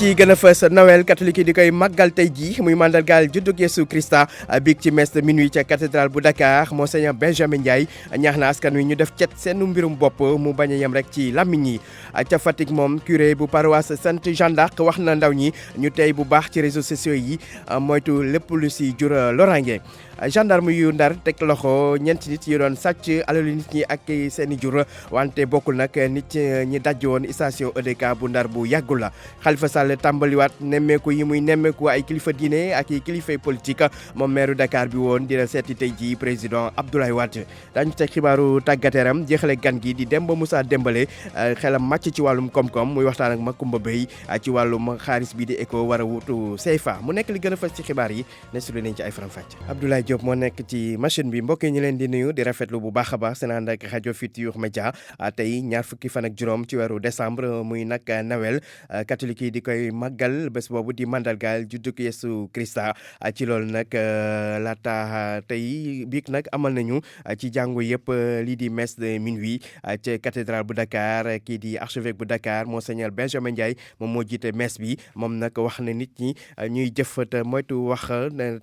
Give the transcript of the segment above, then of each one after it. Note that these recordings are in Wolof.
ci gën a fës Noël catholique yi di koy màggal tey jii muy mandargaal juddug Yesu Christa biig ci messe de minuit ca cathédrale bu Dakar Monseigneur Benjamin Ndiaye ñaax na askan wi ñu def cet seen mbirum bopp mu bañ a yem rek ci làmmiñ yi ca Fatick moom curé bu paroisse Sainte Jeanne d'Arc wax na ndaw ñi ñu tey bu baax ci réseaux sociaux yi moytu lépp lu si jur loraange. Gendarme yu Ndar teg loxo ñeenti nit yi doon sàcc alalu nit ñi ak seeni jur wante bokkul nag nit ñi daj woon station EDK bu Ndar bu yàggul la. Khalifa Sall tàmbaliwaat nemmeeku yi muy nemmeeku ay kilifa diine ak i kilifay politique moom maire Dakar bi woon dina seeti tey ji président Abdoulaye Wade. daañu teg xibaaru tàggateeram jeexale gan gi di Demba Moussa Dembélé xelam màcc ci wàllum koom-koom muy waxtaan ak Makumba Bey ci wàllum xaalis bi di ECO war a wutu CFA mu nekk li gën a fës ci xibaar yi ne su nañ ci ay faram-fàcce. Abdoulaye Diop moo nekk ci machine bi mbokk yi ñu leen di nuyu di rafetlu bu baax a baax seen ànd ak rajo Futurs Médias tey ñaar fukki fan ak juróom ci weeru décembre muy nag Noël catholique yi di koy màggal bés boobu di mandargaal juddug Yesu Christa ci loolu nag laata tey biig nag amal nañu ci jàngu yëpp lii di messe de minuit ci cathédrale bu Dakar kii di archevêque bu Dakar Monseigneur Benjamin Ndiaye moom moo jiite messe bi moom nag wax na nit ñi ñuy jëf te moytu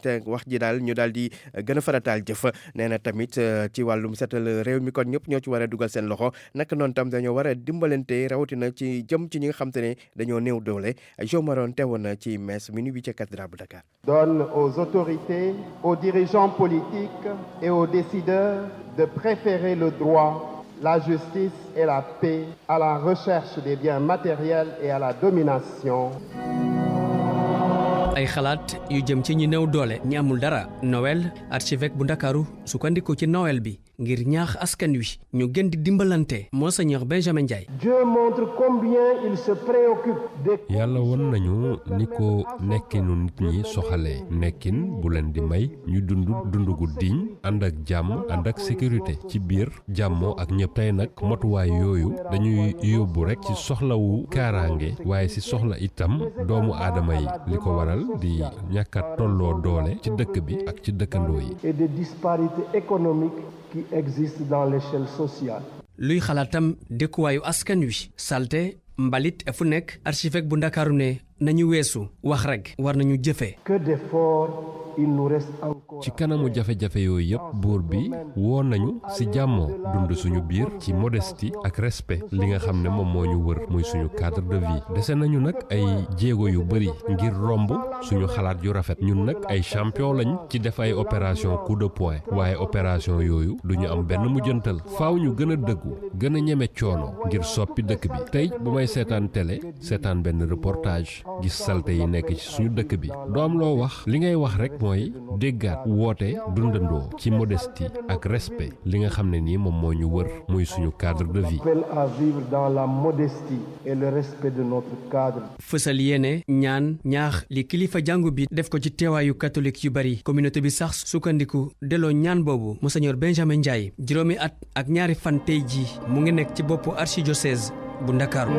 te wax ji daal ñu daal di gën a farataal jëf nee na tamit ci wàllum setal réew mi kon ñëpp ñoo ci war a dugal seen loxo naka noonu tam dañoo war a dimbalante rawatina ci jëm ci ñi nga xam te ne dañoo néew doole Jo Maroon teewoon na ci messe minuit bi ca cathédrale bu Dakar. Donne aux autorités, aux dirigeants politiques et aux décideurs de préférer le droit, la justice et la paix à la recherche des biens matériels et à la domination. ay xalaat yu jëm ci ñi néew doole ñi amul dara Noël archevêque bu Ndakaaru sukkandiku ci Noël bi ngir ñaax askan wi ñu gën di dimbalante Monseigneur Benjamin Ndiaye. Dieu montre combien il se préoccupe de. yàlla won nañu ni ko nekkinu nit ñi soxalee nekkin bu leen di may ñu dund gu diñ ànd ak jàmm ànd ak sécurité ci biir jàmmoo ak ñëpp tey nag motuwaay yooyu dañuy yóbbu rek ci soxlawu kaaraange waaye ci soxla itam doomu aadama yi li ko waral di ñàkk a tolloo doole ci dëkk bi ak ci dëkkandoo yi. et des disparités économiques qui existent dans l'échelle sociale. luy xalaatam dëkkuwaayu askan wi salte mbalit fu nekk archevêque bu Ndakaaru ne nañu weesu wax rek war nañu jëfee. que d'efforts il nous reste encore. ci kanamu jafe-jafe yooyu yëpp buur bi woo nañu ci jàmmoo dund suñu biir ci modestie ak respect li nga xam ne moom moo ñu wër muy suñu cadre de vie dese nañu nag ay jéego yu bari ngir romb suñu xalaat yu rafet ñun nag ay champion lañ ci def ay opération coup de poing waaye opération yooyu duñu am benn mujjantal faaw ñu gën a dëggu gën a ñeme coono ngir soppi dëkk bi tey bu may seetaan télé seetaan benn reportage gis salte yi nekk ci suñu dëkk bi doo am loo wax li ngay wax rek mooy déggaat woote dundandoo ci modestie ak respect li nga xam ne nii moom moo ñu wër muy suñu cadre de vie. appel à vivre dans la modestie et le respect de notre cadre. fësal yéene ñaan ñaax li kilifa jàngu bi def ko ci teewaayu catholique yu bari communauté bi sax sukkandiku delloo ñaan boobu Monseigneur Benjamin Ndiaye juróomi at ak ñaari fan tey jii mu ngi nekk ci boppu archidiocèse bu Ndakaaru.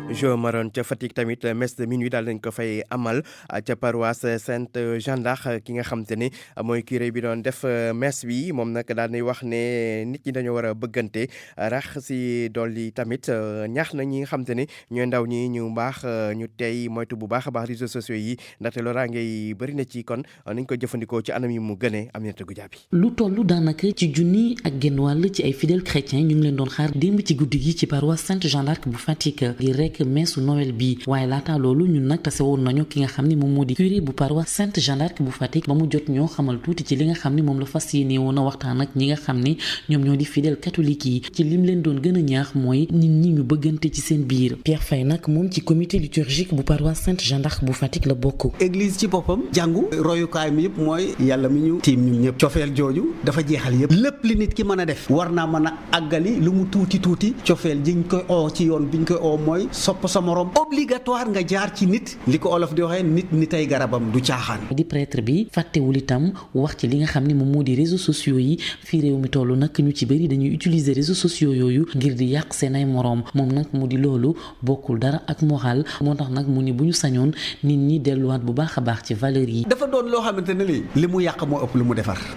Jo Maroon ca Fatick tamit messe de minuit daal dañ ko fay amal ca paroisse Sainte Jeanne d'Arc ki nga xam te ne mooy curé bi doon def messe bi moom nag daal di wax ne nit ñi dañoo war a bëggante rax si dolli tamit ñaax na ñi nga xam te ne ñooy ndaw ñi ñu baax ñu tey moytu bu baax a baax réseaux sociaux yi ndaxte loraange yi bëri na ci kon nañ ko jëfandikoo ci anam yi mu gënee Aminata Goudiaby. lu toll daanaka ci junni ak genn wàll ci ay fidèles chrétiens ñu ngi leen doon xaar démb ci guddi gi ci paroisse Sainte Jeanne d'Arc bu Fatick ngir rek meesu Noël bi waaye laata loolu ñun nag tase woon nañu ki nga xam ne moom moo di curé bu paroisse Sainte Jeanne d'Arc bu Fatick ba mu jot ñoo xamal tuuti ci li nga xam ne moom la fas yéene woon a waxtaan ak ñi nga xam ne ñoom ñoo di fidèles catholiques yi ci lim leen doon gën a ñaax mooy nit ñi ñu bëggante ci seen biir. Pierre Faye nag moom ci comité liturgique bu paroisse Sainte Jeanne d'Arc bu Fatick la bokk. église ci boppam jàngu royukaay mi yëpp mooy yàlla mi ñu tiim ñun ñëpp cofeel jooju dafa jeexal yëpp lépp li nit ki mën a def war naa mën a àggali lu mu tuuti cofeel jiñ koy oo ci yoon biñ koy oo mooy sopp sa morom obligatoire nga jaar ci nit li ko olof di waxee nit ay garabam du caaxaan. di prêtre bi fàttewul itam wax ci li nga xam ne moom moo di réseaux sociaux yi fii réew mi toll nag ñu ci bëri dañuy utiliser réseaux sociaux yooyu ngir di yàq seen ay moroom moom nag mu di loolu bokkul dara ak moral moo tax nag mu ni bu ñu sañoon nit ñi delluwaat bu baax a baax ci valeurs yi. dafa doon loo xamante ne li mu yàq moo ëpp lu mu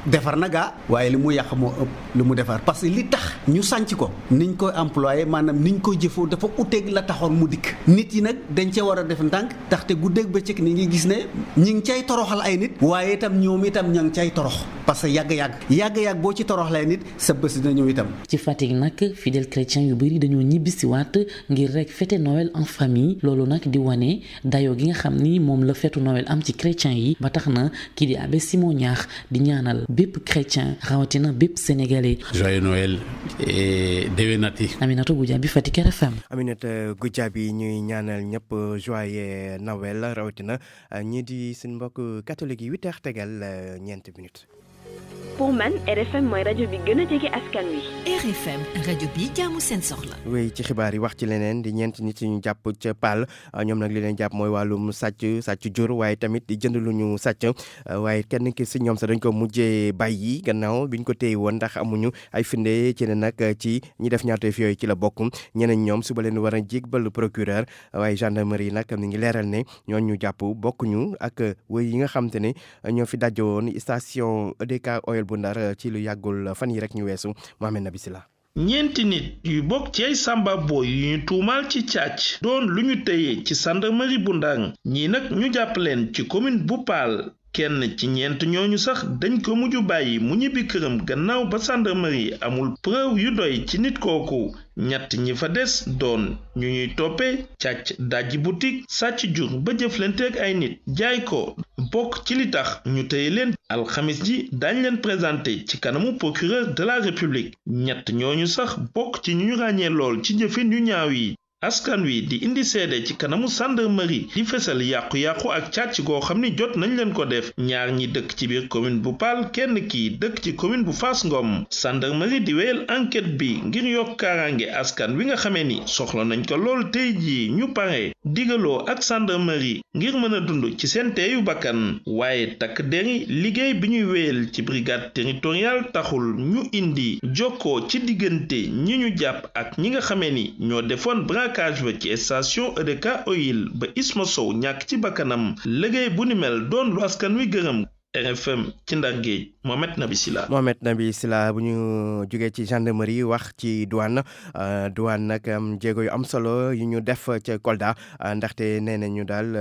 defar na gaa waaye li mu yàq moo ëpp lu mu defar parce que li tax ñu sànc ko niñ koy employé maanaam niñ koy jëfoo dafa uteeg la taxoon mu dikk nit yi nag dañ ca war a def ndànk ndaxte guddeeg bëccëg ni ngi gis ne ñi ngi cay toroxal ay nit waaye itam ñoom itam ña ngi cay torox parce que yàgg-yàgg boo ci toroxlee nit sa bés dina ñëw itam. ci Fatick nag fidèles chrétiens yu bëri dañoo ñibbisiwaat ngir rek fêter Noël en famille loolu nag di wane dayoo gi nga xam ni moom la fetu Noël am ci chrétiens yi ba tax na kii di abbé Simon Niakh di ñaanal bépp chrétien rawatina bépp sénégalais. joyeux Noël et déwénati. Aminata Goudiaby Fatick RFM. Aminata Goudiaby ñuy ñaanal ñëpp joyeux Noël rawatina ñii di suñu mbokk catholique yi 8h tegal ñeenti minutes. pour man RFM mooy rajo bi gën a jege askan wi. RFM rajo bi jaamu seen soxla. wéy ci xibaar yi wax ci leneen di ñeenti nit ñu jàpp ca Paal ñoom nag li leen jàpp mooy wàllum sàcc jur waaye tamit di jënd lu ñu sàcc waaye kenn ki si ñoom sax dañ ko mujjee bàyyi gannaaw biñ ko téye woon ndax amuñu ay firnde ci ne nag ci ñi def ñaawteef yooyu ci la bokk ñeneen ñoom suba leen war a jégbal procureur waaye gendarmerie nag mi ngi leeral ne ñooñu ñu jàpp bokkuñu ak wéy yi nga xam te ne ñoo fi dajoon station EDK Oil bu Ndar ci lu yàggul fan yi rek ñu weesu Mohamed Nabi Sila. ñeenti nit yu bokk ci ay samba boy yu ñu tuumaal ci càcc doon lu ñu tëye ci gendarmerie bu Ndang ñii nag ñu jàpp leen ci commune bu Paal kenn ci ñeent ñooñu sax dañ ko mujj bàyyi mu ñibbi këram gannaaw ba gendarmerie amul preuve yu doy ci nit kooku ñett ñi fa des doon ñu ñuy toppee càcc dajji boutique sàcc jur ba jëflanteeg ay nit jaay ko bokk ci li tax ñu tëye leen alxamis ji dañ leen présenté ci kanamu procureur de la république ñett ñooñu sax bokk ci ñu ràññee lool ci jëfin yu ñaaw yi askan wi di indi seede ci kanamu gendarmerie di fesal yàqu-yàqu ak càcc goo xam ni jot nañ leen ko def ñaar ñi dëkk ci biir commune bu Paal kenn kii dëkk ci commune bu Fass Ngom gendarmerie di wéyal enquête bi ngir yokk kaaraange askan wi nga xamee ni soxla nañ ko lool tey jii ñu pare digaloo ak gendarmerie ngir mën a dund ci seen teeyu bakkan waaye takk deri liggéey bi ñuy wéyal ci brigade territoriale taxul ñu indi jokkoo ci diggante ñi ñu jàpp ak ñi nga xamee ni ñoo defoon braquage ba ci station EDK Oil ba Isma Sow ñàkk ci bakkanam liggéey bu ni mel doon lu askan wi gërëm. RFM ci Ndar Géej Mohamed Nabi Sila. Mohamed Nabi Sila bu ñu jógee ci gendarmerie wax ci douane nag am jéego yu am solo yu ñu def ca Kolda ndaxte nee nañu daal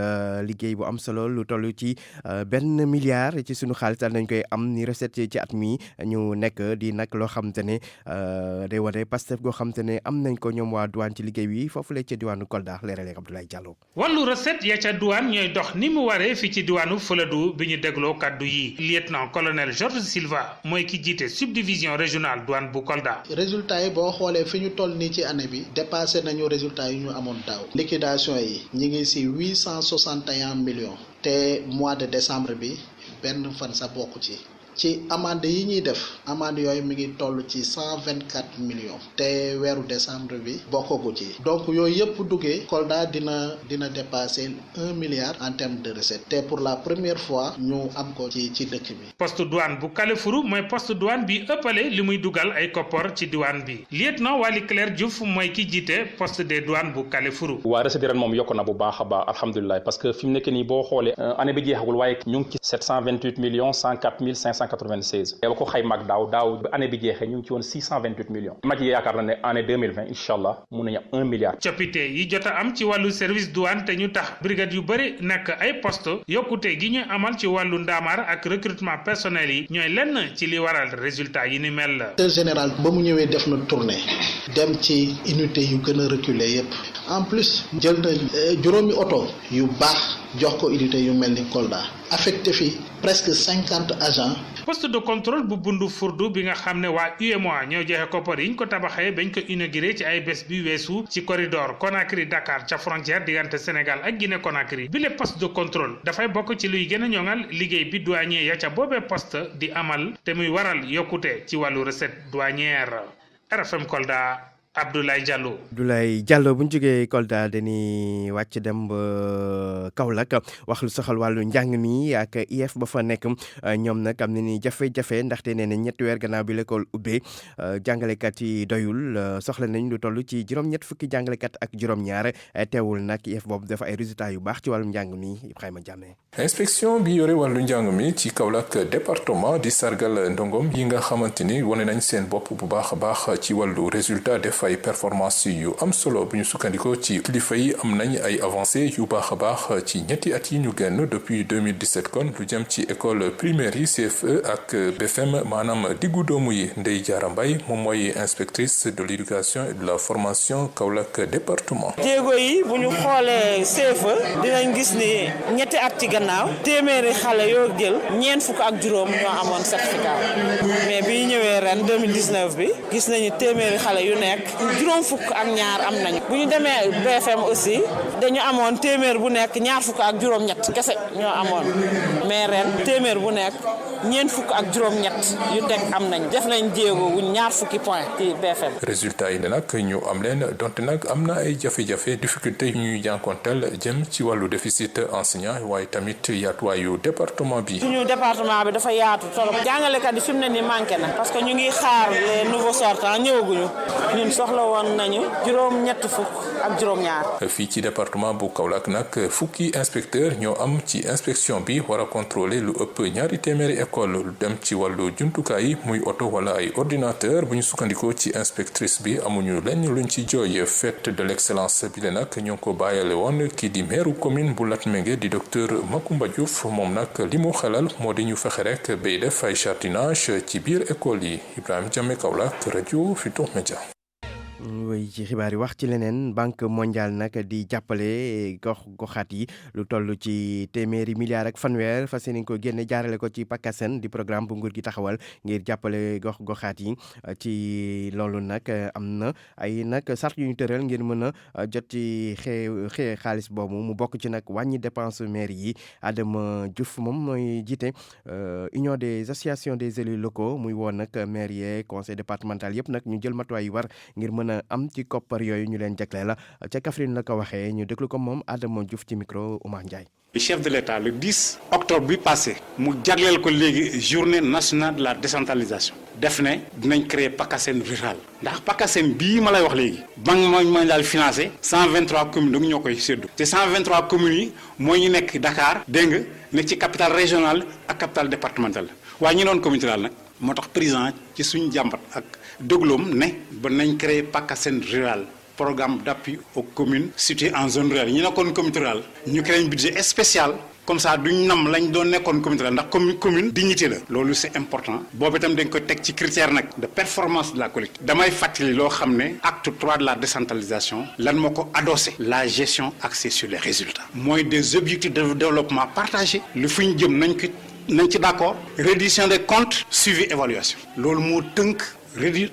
liggéey bu am solo lu toll ci $1 milliard ci sunu xaalis daal nañ koy am ni recette ci at mi ñu nekk di nag loo xam te ne day wane Pastef goo xam te ne am nañ ko ñoom waa douane ci liggéey bi foofu la ca diwaanu Kolda leerale Abdoulaye Diallo. wàllu recette ya ca douane ñooy dox ni mu waree fii ci diwaanu Fuladu bi ñu dégloo kaddu yi lieutenant colonel Georges Silva mooy ki jiite subdivision régionale douane bu Kolda. résultat yi boo xoolee fi ñu toll nii ci année bi dépassé nañu résultat yi ñu amoon daaw liquidation yi ñi ngi si 861 millions te mois de décembre bi benn fan sa bokk ci amande yi ñuy def amande yooyu mi ngi toll ci 124 millions te weeru décembre bi bokkagu ci donc yooyu yëpp duggee Kolda dina dépasser $1 milliard en termes de recettes te pour la première fois ñu am ko ci dëkk bi. poste douane bu Kalefuru mooy poste douane bi ëppale li muy dugal ay koppor ci douane bi lieutenant Waly Claire Diouf mooy ki jiite poste des douanes bu Kalefuru. waa recette ren moom yokk na bu baax a baax alhamdulilah parce que fi mu nekk nii boo xoolee année bi jeexagul waaye ñu ngi ci 728 millions 104 596 ba ko xayma ak daaw ba année bi jeexee ñu ngi ci woon 628 millions ma ci yaakaar na ne année 2020 incha allah mun nañu am $1 milliard. coppite yi jot a am ci wàllu service douane te ñu tax brigade yu bëri nekk ay poste yokkute gi ñu amal ci wàllu ndaamaar ak recrutement personnel yi ñooy lenn ci li waral résultat yi ni mel. directeur général ba mu ñëwee def na tournée dem ci unité yu gën a reculé yépp en plus jël na juróomi oto yu baax jox ko unité yu mel ni Kolda affecté fi presque 50 agents. poste de contrôle bu bundu furdu bi nga xam ne waa UEMOA ñoo joxe koppar yi ñu ko tabaxee bañ ko inauguré ci ay bés bi weesu ci corridor Conakry Dakar ca frontière diggante Sénégal ak Guinée Conakry bi le poste de contrôle dafay bokk ci luy gën a ñoŋal liggéey bi douanier ya ca boobee poste di amal te muy waral yokkute ci wàllu recette douanière. RFM Kolda Abdoulaye Diallo. Abdoulaye Diallo bu ñu jógee Kolda dañuy wàcc dem ba Kaolack wax lu soxal wàllu njàng mi ak IEF ba fa nekk ñoom nag am na ni jafe-jafe ndaxte nee na ñetti weer gannaaw bi l'école ubbee jàngalekat yi doyul soxla nañ lu toll ci juróom-ñett fukki jàngalekat ak juróom-ñaar teewul nag IEF boobu dafa ay résultats yu baax ci wàllu njàng mi Ibrahima Diamé. inspection bi yore wàllu njàng mi ci Kaolack département di sargal ndongom yi nga xamante ni wane nañ seen bopp bu baax a baax ci wàllu résultat def def ay performance yu am solo bu ñu sukkandikoo ci kilifa yi am nañ ay avancées yu baax a baax ci ñetti at yi ñu génn depuis 2017 kon lu jëm ci école primaire yi CFE ak BFM maanaam diggu doomu yi Ndeye Diarra Mbaye moom mooy inspectrice de l'éducation et de la formation Kaolack département. jéego yi bu ñu xoolee CFE dinañ gis ni ñetti at ci gannaaw téeméeri xale yoo jël ñeent fukk ak juróom ñoo amoon certificat mais bi ñëwee ren 2019 bi gis nañu téeméeri xale yu nekk juróom fukk ak ñaar am nañu bu ñu demee BFM aussi dañu amoon téeméer bu nekk ñaar fukk ak juróom-ñett kese ñoo amoon mais ren téeméer bu nekk ñeent fukk ak juróom-ñett yu teg am nañu def nañ jéego wuñ ñaar fukki point ci BFM. résultat yi nag ñu am leen donte nag am na ay jafe-jafe difficulté yu ñuy jànkonteel jëm ci wàllu déficit enseignant waaye tamit yaatuwaayu département bi. suñu département bi dafa yaatu trop jàngalekat yi fi mu ne nii manqué na parce que ñu ngi xaar les nouveaux sortants ñëwaguñu ñun soxla woon nañu juróom-ñett fukk ak juróom-ñaar. fii ci département bu Kaolack nag fukki inspecteur ñoo am ci inspection bi war a contrôler lu ëpp ñaari téeméeri école lu dem ci wàllu jumtukaay yi muy oto wala ay ordinateur bu ñu sukkandikoo ci inspectrice bi amuñu lenn luñ ci jooy fête de l'excellence bi le nag ñoo ko bàyyale woon kii di maire commune bu Latmingué di docteur Macoumba Diouf moom nag li mu xelal moo di ñu fexe rek bay def ay jardinage ci biir école yi Ibrahima Diame Kaolack rajo Futurs Médias. way ci xibaar yi wax ci leneen banque mondiale nag di jàppale goxaat yi lu toll ci téeméeri milliards ak fanweer fas yéene ko génne jaarale ko ci PACASEN di programme bu nguur gi taxawal ngir jàppale goxaat yi ci loolu nag am na ay nag sart yu ñu tëral ngir mën a jot ci xaalis boobu mu bokk ci nag wàññi dépense maire yi Adama Diouf moom mooy jiite union des associations des élus locaux muy woon nag maire yi conseil départemental yëpp nag ñu jël matuwaay yu war ngir mën a am ci koppar yooyu ñu leen jagleel la ca Kaffrine la ko waxee ñu déglu ko moom Adama Diouf ci micro Oumar Ndiaye. Le chef de l'État le 10 octobre bi passé mu jagleel ko léegi journée nationale de la décentralisation def ne dinañ créer PACASEN rural ndax PACASEN bii ma lay wax léegi banque mondiale financé 123 communes donc ñoo koy séddu te 123 communes yi mooy ñu nekk Dakar dégg nga nekk ci capitale régionale ak capitale départementale waaye ñu doon communauté rurale nag moo tax président ci suñu jàmbat ak dégloom ne ba nañ créer PACASEN rural programme d'appui aux communes situées en zone rurale ñu nekkoon communauté rurale ñu créé un budget spécial comme ça duñ nam lañ doon nekkoon communauté rurale ndax commune dignité la loolu c'est important boobu itam dañ ko teg ci critère nag de performance de la collectivité damay fàttali loo xam ne acte 3 de la décentralisation lan moo ko adossé la gestion axée sur les résultats mooy des objectifs de développement partagés lu fu ñu jëm nañ ci d'accord reddition des comptes suivi évaluation loolu moo tënk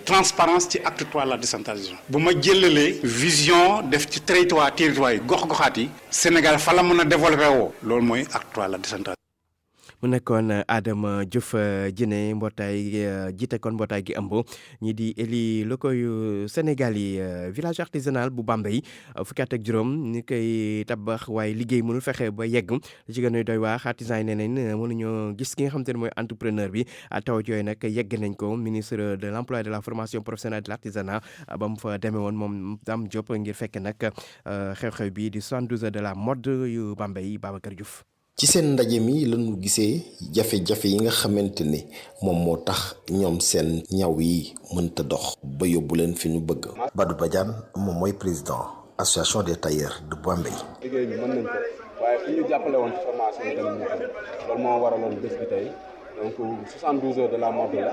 transparence ci acte 3 la décentralisation bu ma jëlalee vision def ci territoire yi gox-goxaat yi Sénégal fa la mën a développé woo loolu mooy acte 3 la décentralisation. mu nekkoon Adama Diouf Diéné mbootaay jiite kon mbootaay gi ëmb ñi di éli locaux yu Sénégal yi village artisanal bu Bambey fukki at ak juróom ni koy tabax waaye liggéey mënul fexe ba yegg li ci gën a doy waax artisan yi nee nañ mënuñoo gis ki nga xam te ne mooy entrepreneur bi tawat yooyu nag yegg nañ ko ministre de l'emploi et de la formation professionnelle de l'artisanat ba mu fa demee woon moom Dame Diop ngir fekk nag xew-xew bi di 72 heures de la mode yu Bambey Babacar Diouf. ci seen ndaje mi lañu gisee jafe-jafe yi nga xamante ni moom moo tax ñoom seen ñaw yi mënta dox ba yóbbu leen fi ñu bëgg. Badou Badiane moom mooy président association des tailleurs de Bambey. liggéey bi mën nañ ko waaye fi ñu jàppale woon ci formation yi tamit ñu xam loolu moo waraloon bés bi tey donc 72 heures de la mode la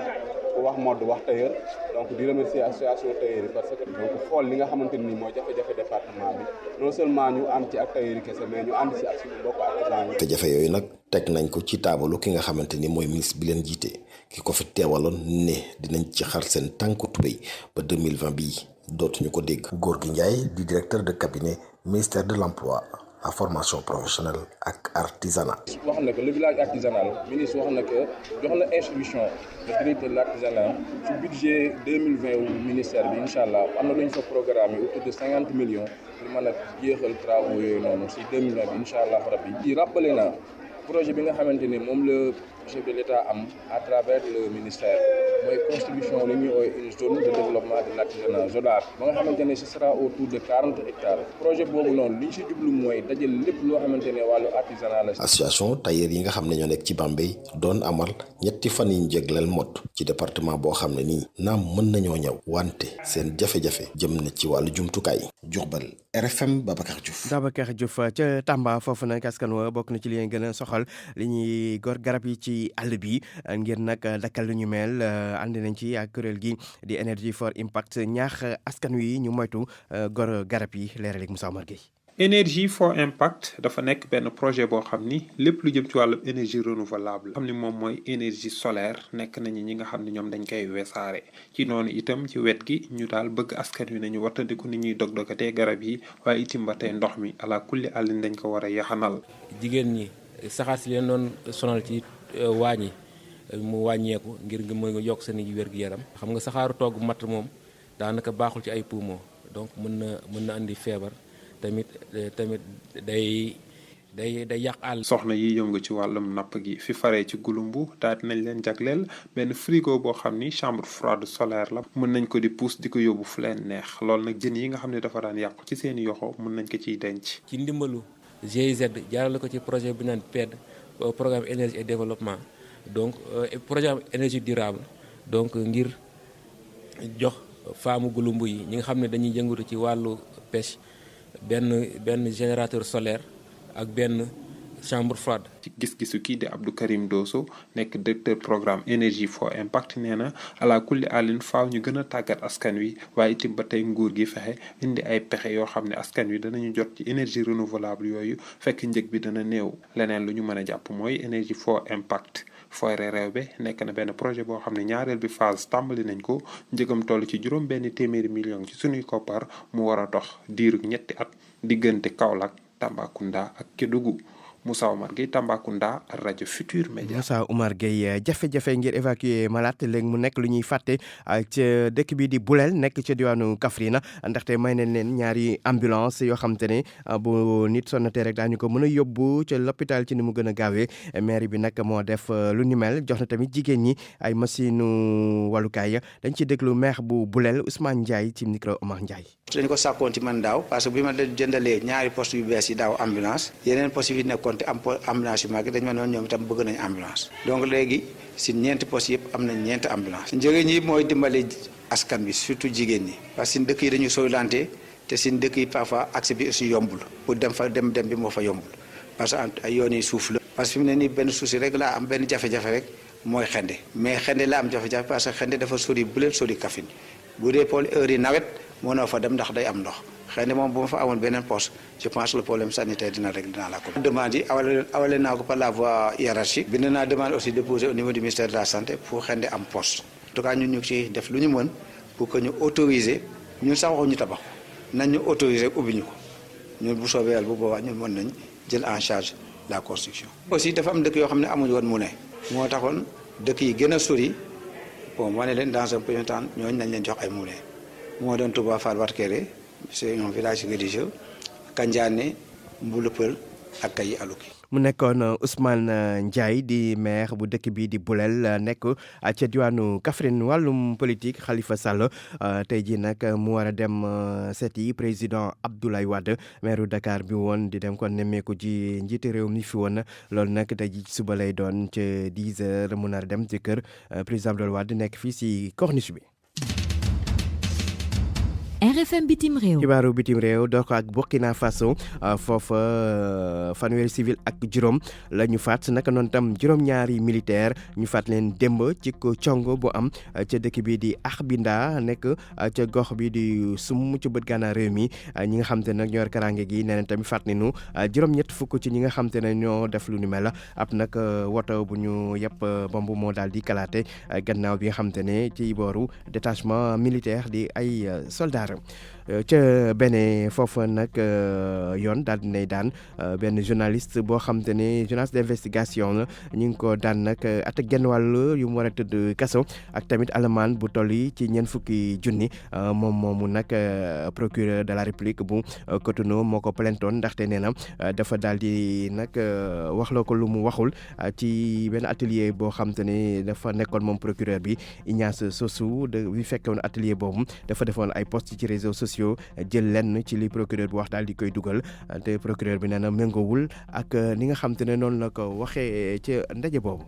ku wax mode wax tailleur donc di remercier association tailleur yi parce que donc xool li nga xamante ni mooy jafe-jafe département bi non seulement ñu ànd ci ak tailleur yi kese mais ñu ànd ci ak suñu mbokk artisan yi. te jafe yooyu nag teg nañ ko ci taabalu ki nga xamante ni mooy ministre bi leen jiite ki ko fi teewaloon ne dinañ ci xar seen tànku tubéy ba 2020 bii dootuñu ko dégg. Gorgui Ndiaye di directeur de cabinet ministère de l'emploi la formation professionnelle ak artisanat. wax na que le village artisanal ministre wax na que jox na instruction le directeur de l'artisanat ci budget 2020 wu ministère bi incha allah am na lu ñu fa programme autour de 50 millions pour mën a jeexal travaux yooyu noonu si 2020 bi incha allah rabbi. di rappelé na projet bi nga xamante ni moom la chef de l'État am à travers le ministère mooy constitution li ñuy ooy une zone de développement de l'artisanat ZODAR ba nga xamante ne ce sera autour de 40 hectares projet boobu noonu li ñu si jublu mooy dajal lépp loo xamante ne wàllu artisanat la. association tailleur yi nga xam ne ñoo nekk ci Bambey doon amal ñetti fan yi ñu jégleel mot ci département boo xam ne nii naam mën nañoo ñëw wante seen jafe-jafe jëm na ci wàllu jumtukaay. Diourbel RFM Babacar Diouf. Babacar Diouf ca Tamba foofu nag askan wa bokk na ci li gën a soxal li ñuy gor garab yi ci àll bi ngir nag dakkal lu ñu mel ànd nañ ci ak kuréel gi di Energy for Impact ñaax askan wi ñu moytu gor garab yi leeral ak Moussa Omar Gueye. Energy for Impact dafa nekk benn projet boo xam ni lépp lu jëm ci wàllu énergie renouvelable xam ni moom mooy énergie solaire nekk nañu ñi nga xam ne ñoom dañ koy wesaare ci noonu itam ci wet gi ñu daal bëgg askan wi nañu wattandiku ni ñuy dog-dogatee garab yi waaye itam ba tey ndox mi ala kulli àllin dañ ko war a yaxanal. jigéen ñi saxaar si leen doon sonal ci waañ yi mu wàññeeku ngir nga mën a yokk seen wér-gu-yaram xam nga saxaaru togg matt moom daanaka baaxul ci ay poumon donc mën na andi feebar. tamit day yàq àll. soxna yi yëngu ci wàllum napp gi fi faree ci Gouloumbou daal nañ leen jagleel benn frigo boo xam ni chambre froide solaire la mën nañ ko di pousse di ko yóbbu fu leen neex loolu nag jën yi nga xam ne dafa daan yàqu ci seeni yoxo mën nañ ko ciy denc. ci ndimbalu GIZ jaarale ko ci projet bi naan PED programme énergie et développement donc programme énergie durable donc ngir jox faamu Gouloumbou yi ñi nga xam ne dañuy yëngatu ci wàllu pêche. benn générateur solaire ak benn chambre froide. ci gis-gisu kii di Abdou Karim Dosso nekk directeur programme Energy for Impact nee na ala kulli àllin faaw ñu gën a tàggat askan wi waaye itam ba tey nguur gi fexe indi ay pexe yoo xam ne askan wi danañu jot ci énergie renouvelable yooyu fekk njëg bi dana néew leneen lu ñu mën a jàpp mooy Energy for Impact. Foire Rewbe nekk na benn projet boo xam ne ñaareel bi phase tàmbali nañ ko njëgam toll ci juróom benn téeméeri million ci suñuy koppar mu war a dox diiru ñetti at diggante Kaolack Tambacounda ak Kédougou Moussa Oumar Gueye Tambacounda rajo Futur Média. Moussa Oumar Gueye jafe-jafe ngir évacuer malade léegi mu nekk lu ñuy fàtte ca dëkk bi di Boulel nekk ca diwaanu Kaffrine ndaxte may nañ leen ñaari ambulance yoo xam te ne bu nit sonnatee rek daañu ko mën a yóbbu ca l'hôpital ci ni mu gën a gaawee maire bi nag moo def lu ni mel jox na tamit jigéen ñi ay machine walukaay dañ ci déglu maire bu Boulel Ousmane Ndiaye ci micro Omar Ndiaye. dañ ko sàkkoon ci man daaw parce que bi ma jëndalee ñaari poste yu bees yi daaw ambulance yeneen poste yi nekkoon te am ambulance yu mag dañ ma noonu ñoom itam bëgg nañ ambulance donc léegi si ñeenti poste yëpp am nañ ñeenti ambulance njëriñ yi mooy dimbale askan bi surtout jigéen ñi parce que dëkk yi dañu soylante te si dëkk yi parfois accès bi aussi yombul pour dem bi moo fa yombul parce que ay yoon yi suuf la parce que fi mu ne nii benn souci rek laa am benn jafe-jafe rek mooy xende mais xende laa am jafe-jafe parce que xende dafa sori bu leen sori Kaffrine bu dee pôle heure yi nawet mënoo fa dem ndax day am ndox xëy na moom bu ma fa amoon beneen poste je pense que le problème sanitaire dina régler dans la commune. demande yi awale naa ko par la voie hiérarchique bind naa demande aussi déposé au niveau du ministère de la santé pour xëy na am poste en tout cas ñun ñu ci def lu ñu mën pour que ñu autoriser ñun sax waxuñu tabax nañ ñu autoriser ubbi ñu ko ñun bu soobee yàlla bu boobaa ñun mën nañ jël en charge la construction. aussi dafa am dëkk yoo xam ne amuñu woon mu ne moo taxoon dëkk yi gën a sori bon moo ne leen dans un premier temps ñooñu nañ leen jox ay moulins moo doon Touba Fall Watkéré c'est un village religieux Kandiané Mbouloupel ak Kayi Alouki. mu nekkoon Ousmane Ndiaye di maire bu dëkk bi di Boulel nekk ca diwaanu Kaffrine wàllum politique Khalifa Sall tey jii nag mu war a dem seeti président Abdoulaye Wade maire Dakar bi woon di dem kon nemmeeku ji njiiti réew mi fi woon loolu nag tey jii suba lay doon ca 10 heures mu nar a dem ci kër président Abdoulaye Wade nekk fii si corniche bi. RFM bitim réew. xibaaru bitim réew door ko ak Burkina Faso foofa fanweeri civil ak juróom la ñu faat naka noonu tam juróom-ñaari militaire ñu faat leen démb ci ko congo bu am ca dëkk bi di Axbinda nekk ca gox bi di sum ci bët gànnaar réew mi ñi nga xam te ne nag ñoo yor karange gi nee nañ tamit faat nañu juróom-ñett fukk ci ñi nga xam te ne ñoo def lu ni mel ab nag woto bu ñu yëpp bomb moo daal di kalaate gannaaw bi nga xam te ne ci booru détachement militaire di ay soldats. ca benn foofa nag yoon daal dinay daan benn journaliste boo xam te ne journaliste d'investigation la ñu ngi ko daan nag at ak genn wàll yu mu war a tëdd kaso ak tamit alamaan bu toll yi ci ñeent fukki junni moom moomu nag procureur de la république bu Cotonou moo ko plaintoon ndaxte nee na dafa daal di nag wax la ko lu mu waxul ci benn atelier boo xam te ne dafa nekkoon moom procureur bi Ignace Sossou bi fekkoon atelier boobu dafa defoon ay post ci réseaux sociaux jël lenn ci li procureur bi wax daal di koy dugal te procureur bi nee na méngoowul ak ni nga xam te ne noonu la ko waxee ci ndaje boobu.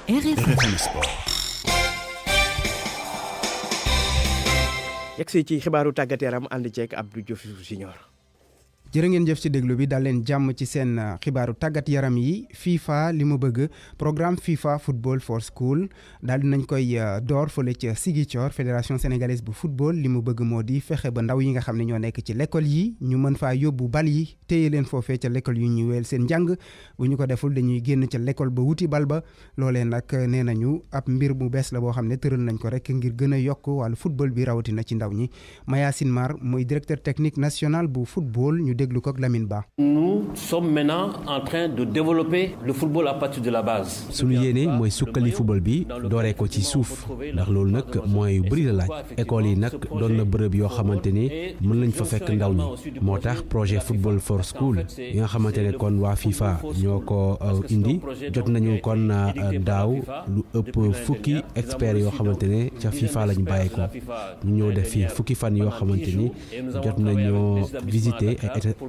RFM Sport. yegsi ci xibaaru tàggat yaram ànd ceeg Abdou Diouf Junior. jërë ngeen jëf ci déglu bi daal leen jàmm ci seen xibaaru tàggat yaram yi FIFA li mu bëgg programme FIFA football for school daal dinañ koy door fële ca Ziguinchor fédération sénégalaise bu football li mu bëgg moo di fexe ba ndaw yi nga xam ne ñoo nekk ci l'école yi ñu mën faa yóbbu bal yi téye leen foofee ca l'école yu ñu weel seen njàng bu ñu ko deful dañuy génn ca l'école ba wuti bal ba loolee nag nee nañu ab mbir bu bees la boo xam ne tëral nañ ko rek ngir gën a yokk wàllu football bi rawatina ci ndaw ñi Mayacine Mar mooy directeur technique national bu football ñu déglu ko ak Lamine Ba. Nous sommes maintenant en train de développer le football à partir de la base. suñu yéene mooy sukkali football bi dooree ko ci suuf ndax loolu nag mooy bëri la laaj école yi nag doon na bërëb yoo xamante ni mën nañ fa fekk ndaw ñi moo tax projet football for school yi nga xamante ne kon waa FIFA ñoo ko indi jot nañu kon daaw lu ëpp fukki experts yoo xamante ne ca FIFA lañ bàyyee ko ñu ñëw def fi fukki fan yoo xamante ni jot nañoo visiter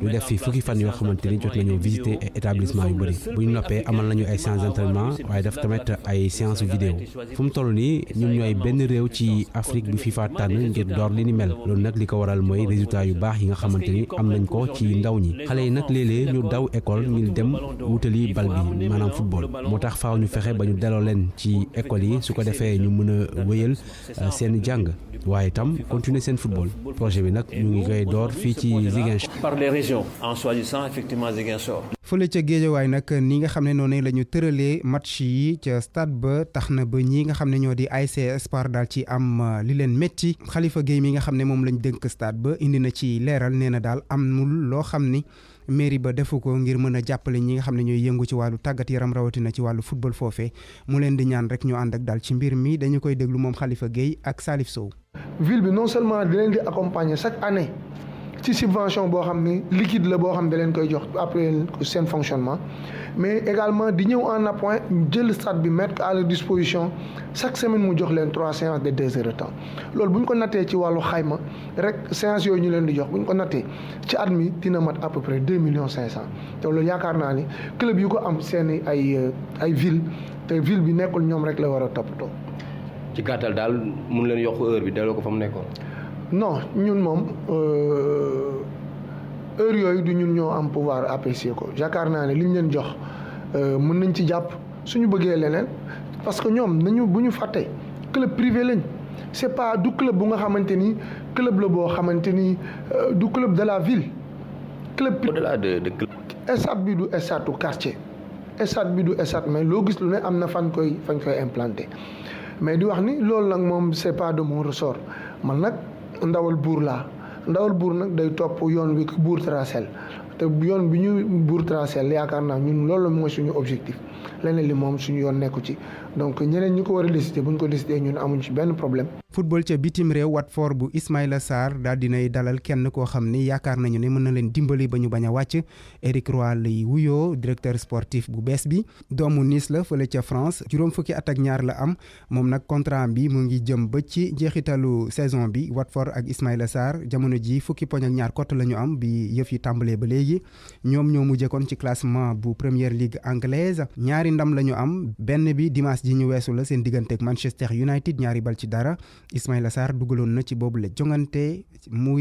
ñu def fi fukki fan yoo xamante ni jot nañoo visiter établissement yu bëri bu ñu noppee amal nañu ay séances d'entraînement waaye def tamit ay séances vidéo fu mu toll nii ñun ñooy benn réew ci Afrique bi FIFA tànn ngir door li ni mel loolu nag li ko waral mooy résultat yu baax yi nga xamante ni am nañ ko ci ndaw ñi xale yi nag léeg-léeg ñu daw école ngir dem wutali bal bi maanaam football moo tax faaw ñu fexe ba ñu delloo leen ci école yi su ko defee ñu mën a wéyal seen jàng waaye itam continuer seen football projet bi nag ñu ngi koy door fii ci Ziguinchor. Par les régions en choisissant effectivement Ziguinchor. fële ca Géejawaay nag ni nga xam ne noonu la ñu tëralee match yi ca stade ba tax na ba ñi nga xam ne ñoo di ASC Espoir daal ci am li leen métti Khalifa Gueye mi nga xam ne moom lañ dënk stade ba indi na ci leeral nee na daal amul loo xam ni mairie ba defu ko ngir mën a jàppale ñi nga xam ne ñooy yëngu ci wàllu tàggat yaram rawatina ci wàllu football foofee mu leen di ñaan rek ñu ànd ak daal ci mbir mi dañu koy déglu moom Khalifa Gueye ak Salif Sow. ville bi non seulement di leen di accompagner chaque année ci subvention boo xam ne liquide la boo xam ne da leen koy jox après seen fonctionnement mais également di ñëw en appoint jël stade bi mettre à leur disposition chaque semaine mu jox leen 3 séances de 2 heures de temps loolu bu ñu ko nattee ci wàllu xayma rek séances yooyu ñu leen di jox bu ñu ko nattee ci at mi dina mat à peu près 2,5 millions te loolu yaakaar naa ni club yu ko am seen ay ville te ville bi nekkul ñoom rek la war a toppatoo. ci gàttal daal mun leen yokk heure bi delloo ko fa mu nekkoon. non ñun moom heure yooyu du ñun ñoo am pouvoir apprécier ko yaakaar naa ne li ñu leen jox mën nañ ci jàpp suñu bëggee leneen parce que ñoom nañu bu ñu fàtte club privé lañ c'est pas du club bu nga xamante ni club la boo xamante ni du club de la ville. club au-delà de club. stade bi du stade u quartier stade bi du stade mais loo gis lu ne am na fañ koy implanté mais di wax ni loolu nag moom c'est pas de mon ressort man nag ndawal buur laa ndawal buur nag day topp yoon wi ko buur tracel te yoon bi ñu buur tracel yaakaar naa ñun loolu mooy suñu objectif leneen li moom suñu yoon nekku ci donc ñeneen ñi ko war a décider bu ñu ko décider ñun amuñ ci benn problème. football ca bitim réew Watford bu Ismaïla Sarr daal dinay dalal kenn koo xam ni yaakaar nañu ne mën na leen dimbali ba ñu bañ a wàcc Eric Roy lay wuyoo directeur sportif bu bees bi doomu Nice la fële ca France juróom fukki at ak ñaar la am moom nag contrat bi mu ngi jëm ba ci njeexitalu saison bi Watford ak Ismaïla Sarr jamono ji fukki poñ ak ñaar kott la ñu am bi yëf yi tàmbalee ba léegi ñoom ñoo mujjee kon ci classement bu Premier League anglaise ñaari ndam la ñu am benn bi dimanche ji ñu weesu la seen diggante ak Manchester United ñaari bal ci dara Ismaïla Sarr dugaloon na ci boobu la jongante mu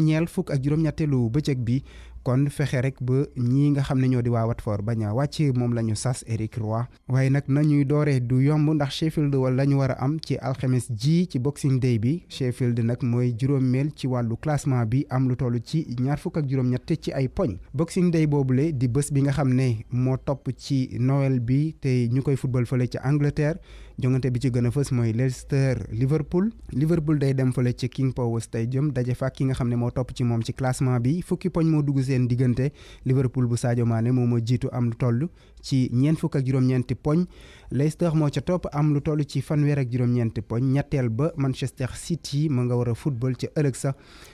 ñeel fukk ak juróom-ñetteelu bëccëg bi kon fexe rek ba ñii nga xam ne ñoo di waa Watford bañ a wàcc moom la ñu sas Eric Roy waaye nag nañuy dooree du yomb ndax Sheffield wala la ñu war a am ci alxames ji ci Boxing Day bi Sheffield nag mooy juróomeel ci wàllu classement bi am lu toll ci ñaar fukk ak juróom-ñett ci ay poñ Boxing Day boobule di bés bi nga xam ne moo topp ci Noël bi te ñu koy football fële ca Angleterre jongante bi ci gën a fës mooy Leicester Liverpool day dem fële ci King Power Stadium daje fa ki nga xam ne moo topp ci moom ci classement bi fukki poñ moo dugg seen diggante Liverpool bu Sadio Mané moom moo jiitu am lu toll ci fukk ak juróom-ñeenti poñ Leicester moo ca topp am lu toll ci fanweer ak juróom-ñeenti poñ ñetteel ba Manchester City ma nga war a football ci ëllëg sa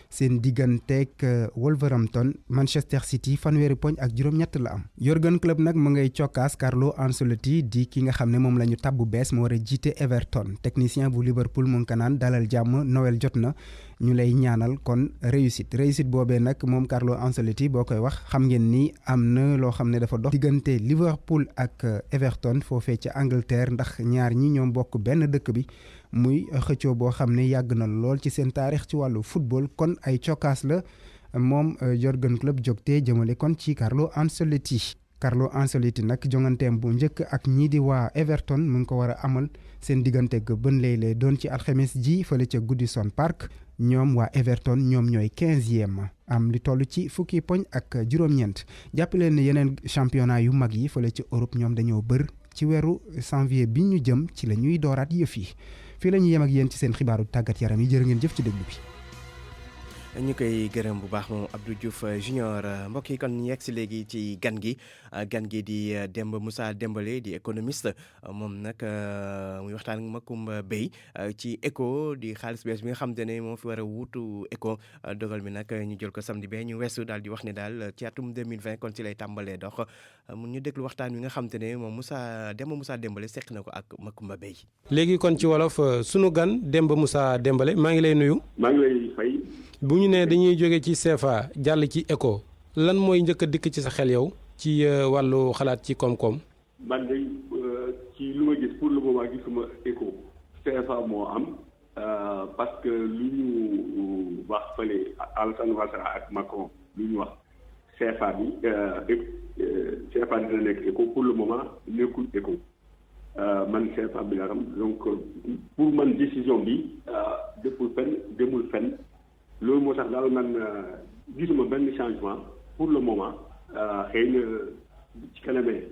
seen digganteeg Wolverhampton Manchester City fanweeri poñ ak juróom-ñett la am. Jürgen Klopp nag mu ngay cokkaas Carlo Ancelotti di ki nga xam ne moom la ñu tab bu bees mu war a jiite Everton technicien bu Liverpool mu ngi ko naan dalal jàmm Noël jot na ñu lay ñaanal kon réussite boobee nag moom Carlo Ancelotti boo koy wax xam ngeen ni am na loo xam ne dafa dox diggante Liverpool ak Everton foofee ca Angleterre ndax ñaar ñi ñoom bokk benn dëkk bi. muy xëccoo boo xam ne yàgg na lool ci seen taarix ci wàllu football kon ay cokkaas la moom Jürgen Klopp jógtee jëmale kon ci Carlo Ancelotti nag jonganteem bu njëkk ak ñii di waa Everton mu ngi ko war a amal seen diggante ak Burnley lay doon ci alxames ji fële ca Goodison Park ñoom waa Everton ñoom ñooy 15e am li toll ci fukki poñ ak juróom-ñeent jàppale ne yeneen championnat yu mag yi fële ci Europe ñoom dañoo bër ci weeru janvier bi ñu jëm ci la ñuy dooraat yëf yi fii la ñuy yem ak yéen ci seen xibaaru tàggat yaram yi jërë ngeen jëf ci déglu bi. ñu koy gërëm bu baax moom Abdou Diouf Junior mbokk yi kon ñu yegg si léegi ci gan gi di Demba Moussa Dembélé di économiste moom nag muy waxtaan ak Macoumba Beye ci ECHO di xaalis bees bi nga xamante ne moo fi war a wuutu ECHO dogal mi nag ñu jël ko samedi bee ñu weesu daal di wax ne daal ci atum 2020 kon ci lay tàmbalee dox mun ñu déglu waxtaan wi nga xamante ne moom Demba Moussa Dembélé seq na ko ak Macoumba Beye. léegi kon ci wolof sunu gan Demba Moussa Dembélé maa ngi lay nuyu. maa ngi lay fay. bu ñu nee dañuy jóge ci CFA jàll ci ECHO lan mooy njëkk a dikk ci sa xel yow ci wàllu xalaat ci koom-koom. man de ci lu ma gis pour le moment gisuma ECHO CFA moo am parce que lu ñu wax fële Alassane Ouattara ak Macron lu ñu wax CFA bi CFA dina nekk ECHO pour le moment nekkul ECHO man CFA bi la xam donc pour man décision bi demul fenn. loolu moo tax daal man gisuma benn changement pour le moment xëy na ci kanamee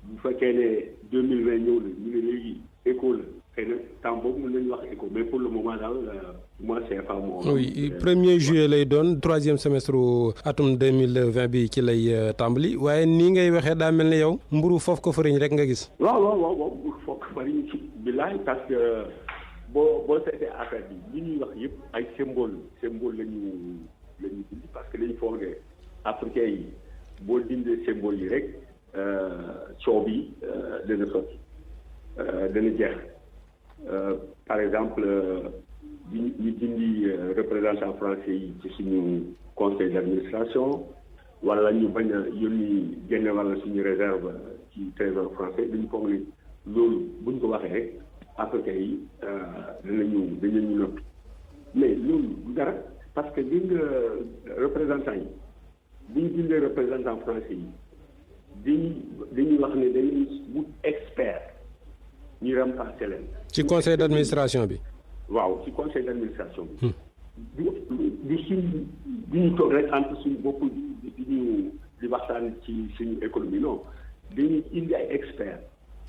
bu fekkee ne 2020 ñëw na ñu ne léegi ECHO la xëy na temps boobu mën nañu wax ECHO mais pour le moment daal moi CFA moo. oui 1er juillet lay doon 3e semestre atum 2020 bi ci lay tàmbali waaye nii ngay waxee daa mel ni yow mburu foofu ko fariñ rek nga gis. waaw mburu foofu ko fariñ bilaay parce que. boo seetee affaire bi li ñuy wax yëpp ay symbole la ñu dindi parce que dañu foog ne africain yi boo dindee symbole yi rek coow bi dana sotti dana jeex par exemple ñu dindi représentant français yi ci suñu conseil d'administration wala ñu bañ a yónni génne wala suñu réserve ci trésor français dañu foog ne loolu buñ ko waxee rek africain yi danañu noppi mais loolu du dara parce que gis nga représentant yi bu ñu bindee représentant français yi dañuy wax ne dañuy wut expert ñu remplacer leen. ci conseil d'administration bi. waaw ci conseil d'administration bi. du ñu toog rek entre suñu bopp di waxtaan ci suñu économie non dañuy indi ay expert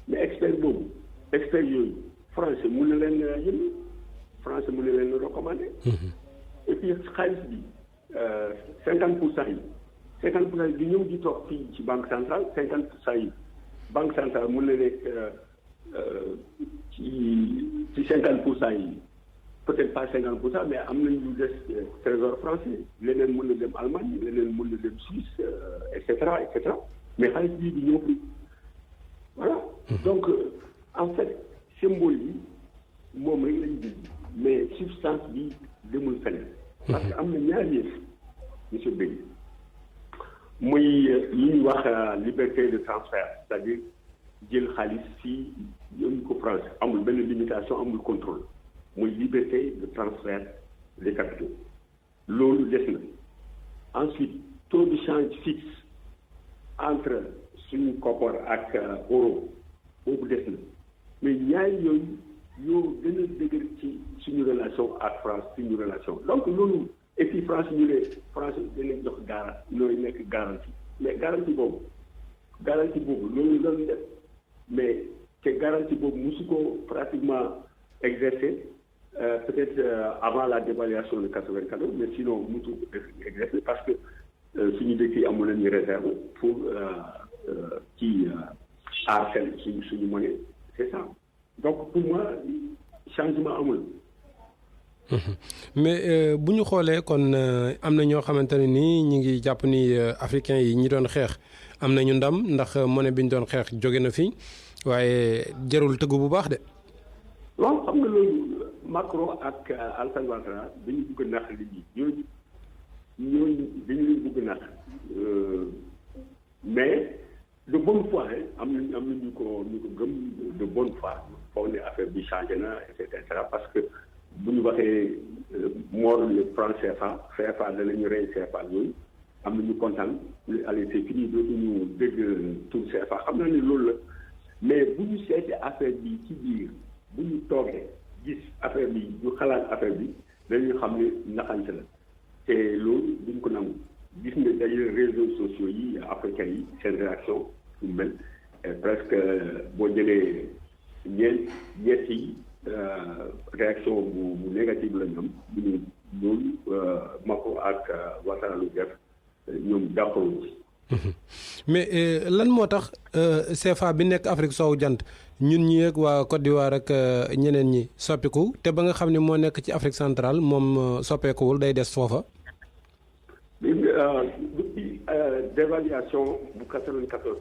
mais expert boobu expert yooyu. français mun na leen yëngu français mun na leen recommander. et puis xaalis bi 50% yi di ñëw di toog fii ci banque centrale 50% yi banque centrale mun na nekk ci 50% yi peut-être pas 50% mais am nañ lu des trésor français leneen mun na dem Allemagne leneen mun na dem Suisse et cetera mais xaalis bii di ñëw fii voilà donc en fait. symbole yi moom rek lañu gis mais substance bi demul feneen. parce que am na ñaari yëf monsieur Beye muy li ñuy wax liberté de transfert c'est-à-dire jël xaalis fii yónni ko France amul benn limitation amul contrôle muy liberté de transfert des capitaux loolu des na ensuite taux de change fixe entre suñu koppar ak euro boobu des na. mais ñaari yooyu yoo gën a dëgër ci suñu relation ak France suñu relation donc loolu et puis France ñu ne France danañ jox nooy nekk garantie mais garantie boobu loolu doon def mais te garantie boobu musu ko pratiquement exercer peut-être avant la dévaluation de 94 mais sinon musu exercer parce que suñu dëkk yi amul nañu réserve pour ci aar seen suñu monnaie c'est ça donc pour moi changement amul. mais bu ñu xoolee kon am na ñoo xamante ne nii ñi ngi jàpp ni africains yi ñi doon xeex am nañu ndam ndax monnaie bi ñu doon xeex jóge na fi waaye jarul tëggu bu baax de. waaw xam nga loolu Macron ak Alassane Ouattara dañu bëgg nax nit ñi ñooñu dañu leen bëgg nax mais de bonne foi am na ñu ko gëm de bonne foi foog ne affaire bi changé na et cetera parce que bu ñu waxee mort le franc CFA danañu rey CFA yooyu am na ñu kontaan allez c'est fini dootuñu dégg tur CFA xam naa ne loolu la mais bu ñu seetee affaire bi ci biir bu ñu toogee gis affaire bi ñu xalaat affaire bi dañuy xam ne naxante la te loolu duñ ko nangu gis nga d'ailleurs réseaux sociaux yi africains yi seen réaction yu mel presque boo jëlee ñetti réaction bu négative la ñoom bu ñu loolu Macron ak Ouattara lu def ñoom d'accord ci. mais lan moo tax CFA bi nekk Afrique soowu jant ñun ñi ak waa Côte d'Ivoire ak ñeneen ñi soppiku te ba nga xam ne moo nekk ci Afrique centrale moom soppeekuwul day des foofa. depuis dévaluation bu 94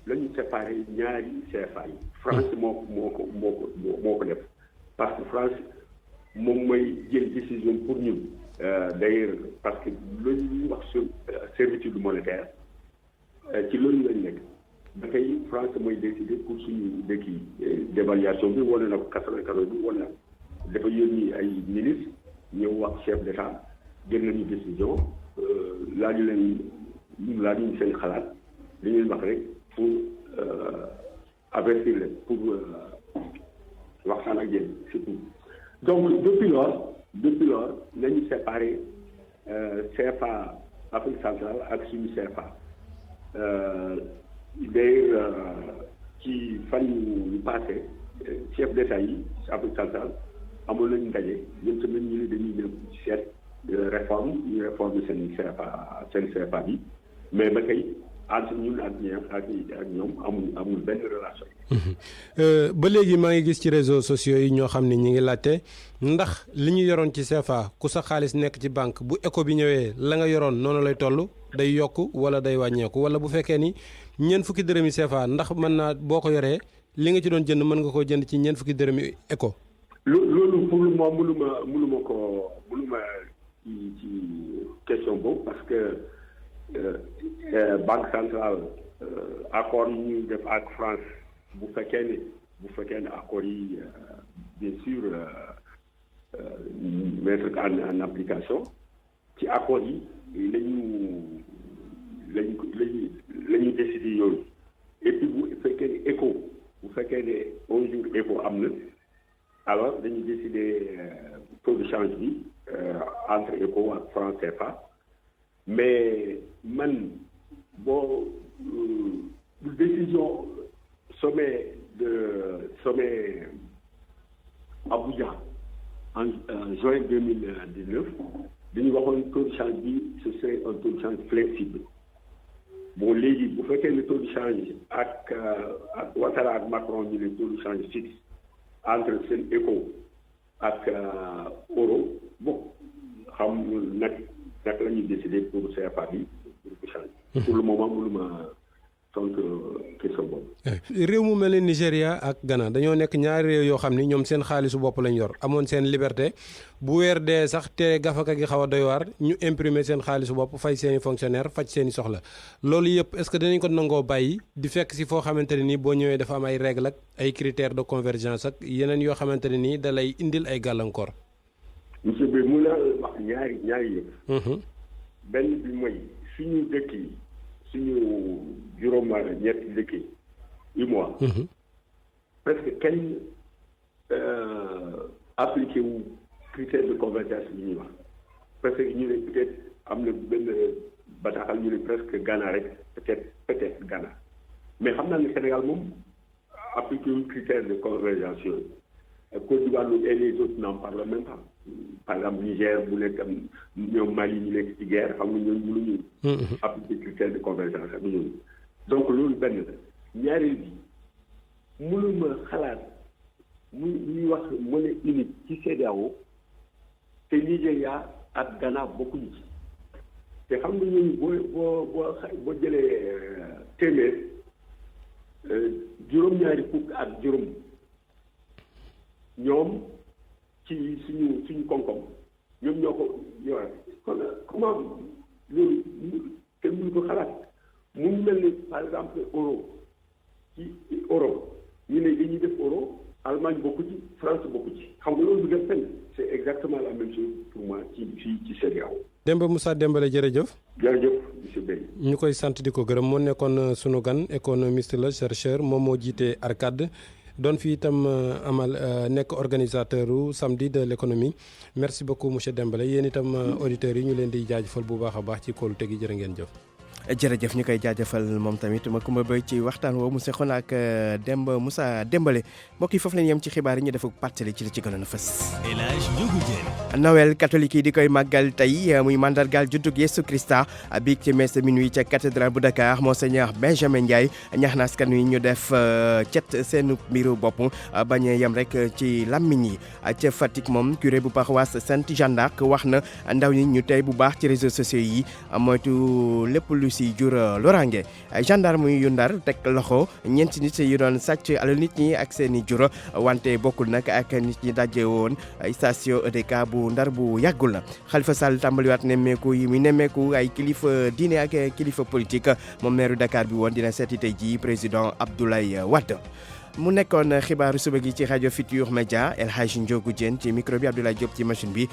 la ñu séparé ñaari CFA yi. France moo ko def parce que France moom mooy jël décision pour ñun. D'ailleurs parce que loolu ñuy wax sur servitude monétaire ci loolu lañ nekk ba tey France mooy décider pour suñu dëkk yi dévaluation bi wane na ko 94 bi wane na dafa yónni ay ministre ñëw wax chef d'État jël nañu décision laaju leen seen xalaat li ñuy wax rek pour avertir leen pour waxtaan ak yéen surtout donc depuis lors nañu séparé CFA Afrique centrale ak suñu CFA d'ailleurs ci fan yu passé chef d'État yi Afrique centrale amoon nañu ndaje ñun tamit ñu ne dañuy dem seet réforme ñu réforme seen CFA bi mais ba tey entre ñun ak ñoom amul benn relation. ba léegi maa ngi gis ci réseaux sociaux yi ñoo xam ne ñi ngi laajte ndax li ñu yoroon ci CFA ku sa xaalis nekk ci banque bu éco bi ñëwee la nga yoroon noonu lay toll day yokk wala day wàññeeku wala bu fekkee ni ñeent fukki dërëmi CFA ndax mën naa boo ko yoree li nga ci doon jënd mën nga koo jënd ci ñeent fukki dërëmi éco. loolu pour le moment mënuma ci question boobu parce que banque centrale accord yi ñuy def ak France bu fekkee ne accord yi bien sûr mettre en application ci accord yi lañu décider yooyu et puis bu fekkee ne éco bu fekkee ne un jour éco am na alors dañuy décider taux de change bi entre éco ak franc CFA mais man boo décision sommet Abuja en juin 2019 dañu waxoon taux de change bi ce serait un taux de change flexible bon léegi bu fekkee ne taux de change ak Ouattara ak Macron ñu ne taux de change fixe entre seen éco ak euro bon xam nag la ñuy décider pour CFA bi pour changer. pour le moment mënuma tontu question boobu. réew mu mel ni Nigéria ak Ghana dañoo nekk ñaari réew yoo xam ni ñoom seen xaalisu bopp lañ yor amoon seen liberté bu weer dee sax te gafaka gi xaw a doy waar ñu imprimer seen xaalisu bopp fay seen i fonctionnaire faj seen i soxla loolu yëpp est-ce que danañ ko nangoo bàyyi di fekk si foo xamante ne nii boo ñëwee dafa am ay règles ak ay critères de convergence ak yeneen yoo xamante ne nii da lay indil ay gàllankoor. monsieur bi mun naa wax ñaari yëpp. benn bi mooy suñu dëkk yi suñu juróom ñetti dëkk yi UEMOA presque kenn appliqué wu critère de convergence bi ñuy wax parce que ñu ne peut-être am na benn bataaxal ñu ne presque Ghana rek peut-être Ghana mais xam naa ne Sénégal moom appliquer critères de convergence yooyu Côte d'Ivoire et les autres n'en parlent même pas par exemple Niger bu nekk ñoom Mali ñu nekk ci guerre xam nga ñooñu mënuñu appliquer critères de convergence ak ñooñu donc loolu benn la ñaareel bi mënuma xalaat ñuy wax monnaie unique ci CEDEAO te Nigéria ak Ghana bokkuñu ci te xam nga ñooñu boo jëlee téeméer juróom-ñaari fukk ak juróom ñoom ci suñu koom-koom ñoom ñoo ko yore kon comment loolu te mënu ko xalaat mu ngi mel ni par exemple euro ci euro ñu ne dañuy def euro Allemagne bokku ci France bokku ci xam nga loolu du def fenn c'est exactement la même chose pour moi ci CEDEAO. Demba Moussa Dembélé jërëjëf. jërëjëf monsieur Bey. ñu koy sant di ko gërëm moo nekkoon sunu gan économiste la chercheur moom moo jiite ARCAD doon fi itam amal nekk organisateur u samedi de l'économie merci beaucoup monsieur Dembélé yéen itam auditeurs yi ñu leen di jaajëfal bu baax a baax ci kóolute gi jërë ngeen jëf. jërëjëf ñu koy jaajëfal moom tamit ma kumba bay ci waxtaan woo mu seqoon ak Demba Moussa Dembélé mbokk yi foofu lañ yem ci xibaar yi ñu def ak pàttali ci li ci gënoon a fës. El Hadj Ndiogou Diène. Noël catholique yi di koy màggal tey muy mandargaal juddug Yesu Christa biig ci messe minuit ca cathédrale bu Dakar Monseigneur Benjamin Ndiaye ñaax na askan wi ñu def cet seen mbiru bopp bañ a yem rek ci làmmiñ yi ca Fatick moom curé bu paroisse Sainte Jeanne d'Arc wax na ndaw ñi ñu tey bu baax ci réseaux sociaux yi moytu lépp lu si jur lorange gendarme yu Ndar teg loxo ñeenti nit yu doon sàcc alal nit ñi ak seen i jur wante bokkul nag ak nit ñi daje woon station EDK bu Ndar bu yàggul la Khalifa Sall tàmbaliwaat nemmeeku yi muy nemmeeku ay kilifa diine ak kilifa politique moom maire Dakar bi woon dina seeti tey ji président Abdoulaye Wade mu nekkoon xibaaru suba gi ci rajo Futurs Médias El Hadj Ndiogou Diène ci micro bi Abdoulaye Diop ci machine bi